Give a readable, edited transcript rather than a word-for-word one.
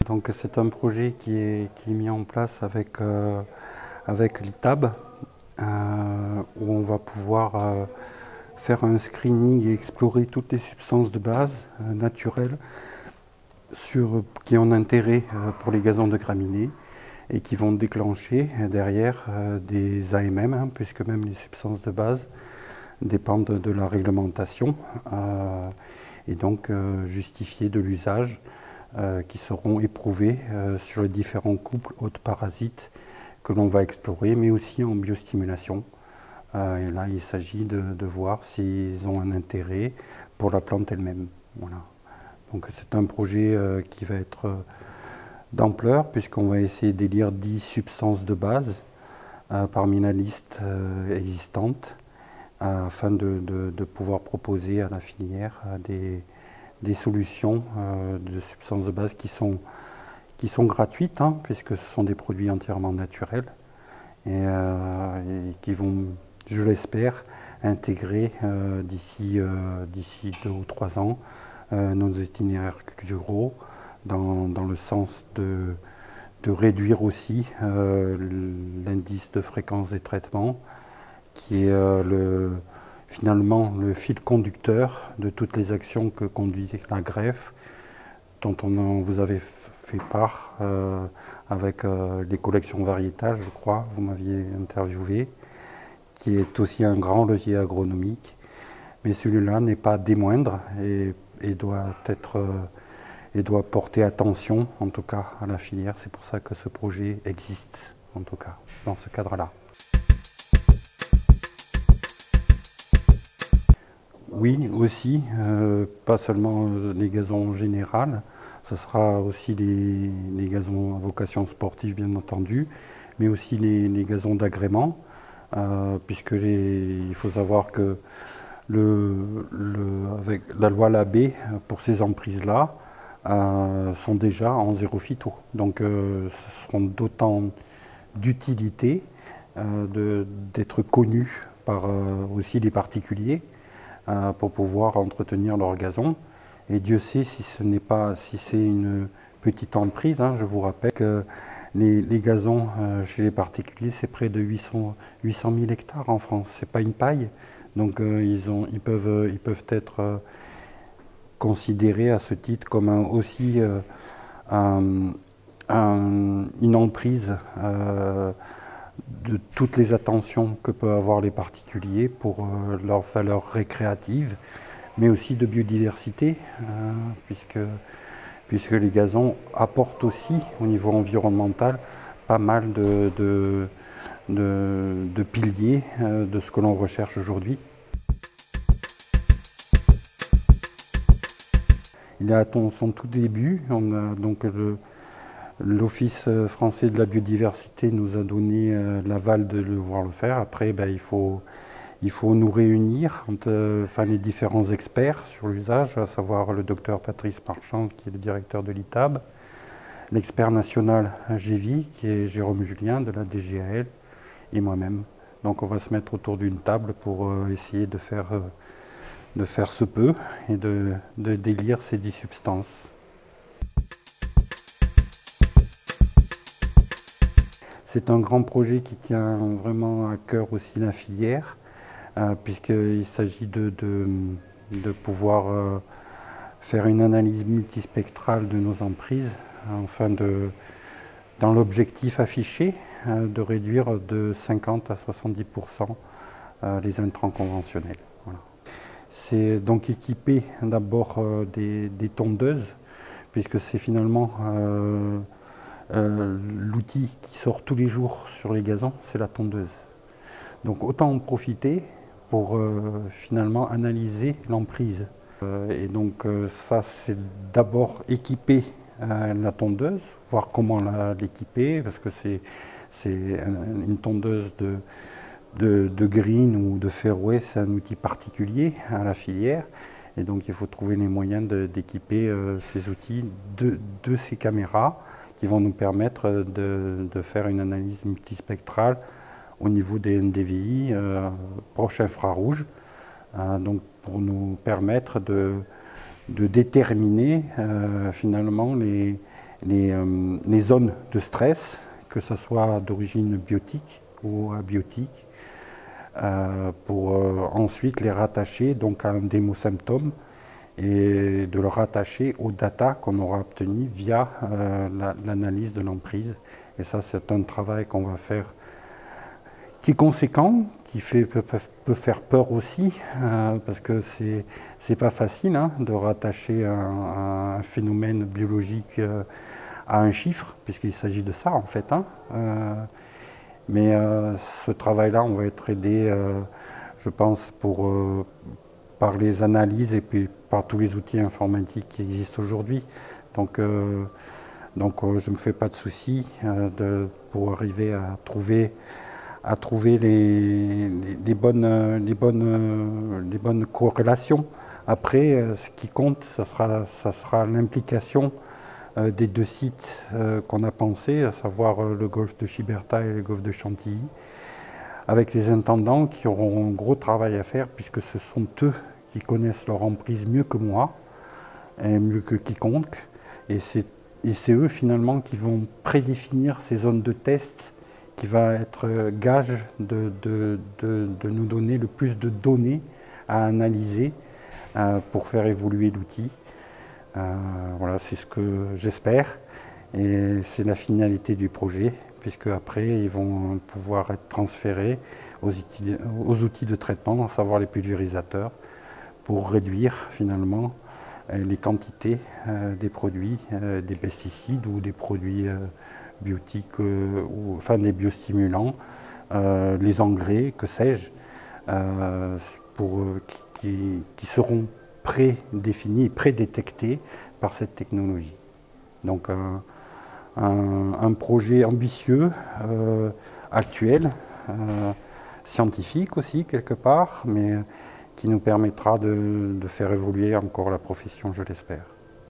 Donc c'est un projet qui est mis en place avec l'ITAB, où on va pouvoir faire un screening et explorer toutes les substances de base naturelles qui ont intérêt pour les gazons de graminées et qui vont déclencher derrière des AMM, puisque même les substances de base dépendent de la réglementation et donc justifier de l'usage qui seront éprouvés sur les différents couples hôtes parasites que l'on va explorer, mais aussi en biostimulation. Et là, il s'agit de voir s'ils ont un intérêt pour la plante elle-même. Voilà. Donc c'est un projet qui va être d'ampleur, puisqu'on va essayer d'élire 10 substances de base parmi la liste existante, afin de pouvoir proposer à la filière des solutions de substances de base qui sont gratuites, puisque ce sont des produits entièrement naturels et qui vont, je l'espère, intégrer d'ici 2 ou 3 ans nos itinéraires ruraux dans le sens de réduire aussi l'indice de fréquence des traitements, qui est finalement le fil conducteur de toutes les actions que conduit la greffe, dont vous avez fait part avec les collections variétales, je crois, vous m'aviez interviewé, qui est aussi un grand levier agronomique. Mais celui-là n'est pas des moindres et doit porter attention, en tout cas, à la filière. C'est pour ça que ce projet existe, en tout cas, dans ce cadre-là. Oui, aussi, pas seulement les gazons en général, ce sera aussi les gazons à vocation sportive, bien entendu, mais aussi les gazons d'agrément, puisque il faut savoir que avec la loi Labbé, pour ces emprises-là, sont déjà en zéro phyto. Donc ce seront d'autant d'utilité d'être connus par aussi les particuliers pour pouvoir entretenir leur gazon. Et Dieu sait si c'est une petite emprise. Je vous rappelle que les gazons chez les particuliers, c'est près de 800 000 hectares en France. C'est pas une paille. Donc ils peuvent être considérés à ce titre comme aussi une emprise de toutes les attentions que peuvent avoir les particuliers pour leur valeur récréative, mais aussi de biodiversité, puisque les gazons apportent aussi au niveau environnemental pas mal de piliers de ce que l'on recherche aujourd'hui. Il est à son tout début. On a donc l'Office français de la biodiversité nous a donné l'aval de devoir le faire. Après, il faut nous réunir entre les différents experts sur l'usage, à savoir le docteur Patrice Marchand, qui est le directeur de l'ITAB, l'expert national GEVI, qui est Jérôme Julien de la DGAL, et moi-même. Donc on va se mettre autour d'une table pour essayer de faire ce peu et de délire ces 10 substances. C'est un grand projet qui tient vraiment à cœur aussi la filière, puisqu'il s'agit de pouvoir faire une analyse multispectrale de nos emprises, dans l'objectif affiché de réduire de 50 à 70% les intrants conventionnels. Voilà. C'est donc équipé d'abord des tondeuses, puisque c'est finalement l'outil qui sort tous les jours sur les gazons, c'est la tondeuse. Donc autant en profiter pour finalement analyser l'emprise. Et donc ça, c'est d'abord équiper la tondeuse, voir comment l'équiper, parce que c'est une tondeuse de green ou de fairway, c'est un outil particulier à la filière. Et donc il faut trouver les moyens d'équiper ces outils de ces caméras qui vont nous permettre de faire une analyse multispectrale au niveau des NDVI proche infrarouge, donc pour nous permettre de déterminer finalement les zones de stress, que ce soit d'origine biotique ou abiotique, pour ensuite les rattacher donc à un démosymptôme et de le rattacher aux data qu'on aura obtenues via l'analyse de l'emprise. Et ça, c'est un travail qu'on va faire qui est conséquent, qui peut faire peur aussi, parce que c'est pas facile hein, de rattacher un phénomène biologique à un chiffre, puisqu'il s'agit de ça en fait. Hein. Mais ce travail-là, on va être aidé, je pense, par les analyses et puis par tous les outils informatiques qui existent aujourd'hui. Donc je ne me fais pas de soucis pour arriver à trouver les bonnes corrélations. Après, ce qui compte, ça sera l'implication des deux sites qu'on a pensés, à savoir le golfe de Gibraltar et le golfe de Chantilly, avec les intendants qui auront un gros travail à faire, puisque ce sont eux qui connaissent leur emprise mieux que moi, et mieux que quiconque, et c'est eux finalement qui vont prédéfinir ces zones de test, qui va être gage de nous donner le plus de données à analyser pour faire évoluer l'outil. Voilà, c'est ce que j'espère et c'est la finalité du projet, puisque après ils vont pouvoir être transférés aux outils de traitement, à savoir les pulvérisateurs, pour réduire finalement les quantités des produits, des pesticides ou des produits biotiques, enfin des biostimulants, les engrais, que sais-je, qui seront prédéfinis et prédétectés par cette technologie. Donc un projet ambitieux, actuel, scientifique aussi quelque part, mais qui nous permettra de faire évoluer encore la profession, je l'espère.